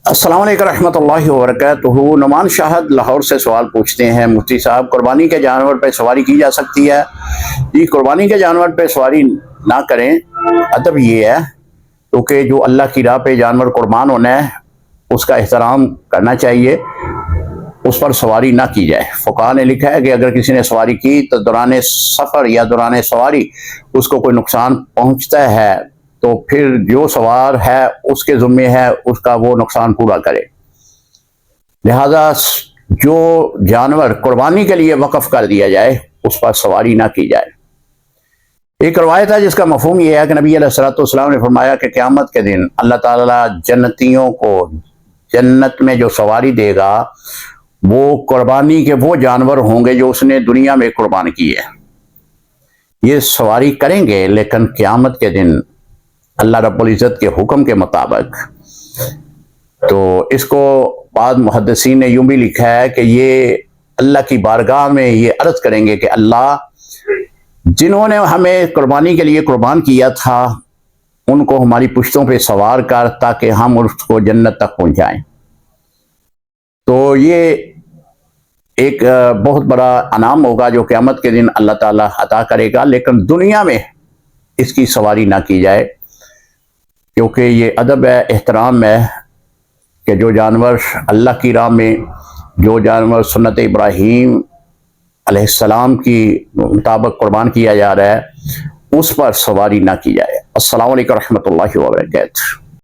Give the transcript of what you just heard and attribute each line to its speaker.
Speaker 1: السلام علیکم رحمۃ اللہ وبرکاتہ۔ نعمان شاہد لاہور سے سوال پوچھتے ہیں، مفتی صاحب قربانی کے جانور پہ سواری کی جا سکتی ہے؟ جی، قربانی کے جانور پہ سواری نہ کریں۔ ادب یہ ہے کیونکہ جو اللہ کی راہ پہ جانور قربان ہونا ہے اس کا احترام کرنا چاہیے، اس پر سواری نہ کی جائے۔ فقہاء نے لکھا ہے کہ اگر کسی نے سواری کی تو دوران سفر یا دوران سواری اس کو کوئی نقصان پہنچتا ہے تو پھر جو سوار ہے اس کے ذمہ ہے اس کا وہ نقصان پورا کرے۔ لہذا جو جانور قربانی کے لیے وقف کر دیا جائے اس پر سواری نہ کی جائے۔ ایک روایت ہے جس کا مفہوم یہ ہے کہ نبی علیہ الصلوۃ والسلام نے فرمایا کہ قیامت کے دن اللہ تعالیٰ جنتیوں کو جنت میں جو سواری دے گا وہ قربانی کے وہ جانور ہوں گے جو اس نے دنیا میں قربان کیے۔ یہ سواری کریں گے لیکن قیامت کے دن اللہ رب العزت کے حکم کے مطابق۔ تو اس کو بعض محدثین نے یوں بھی لکھا ہے کہ یہ اللہ کی بارگاہ میں یہ عرض کریں گے کہ اللہ، جنہوں نے ہمیں قربانی کے لیے قربان کیا تھا ان کو ہماری پشتوں پہ سوار کر تاکہ ہم اس کو جنت تک پہنچائیں۔ تو یہ ایک بہت بڑا انعام ہوگا جو قیامت کے دن اللہ تعالیٰ عطا کرے گا، لیکن دنیا میں اس کی سواری نہ کی جائے، کیونکہ یہ ادب ہے، احترام ہے کہ جو جانور اللہ کی راہ میں، جو جانور سنت ابراہیم علیہ السلام کی مطابق قربان کیا جا رہا ہے اس پر سواری نہ کی جائے۔ السلام علیکم رحمۃ اللہ وبرکاتہ۔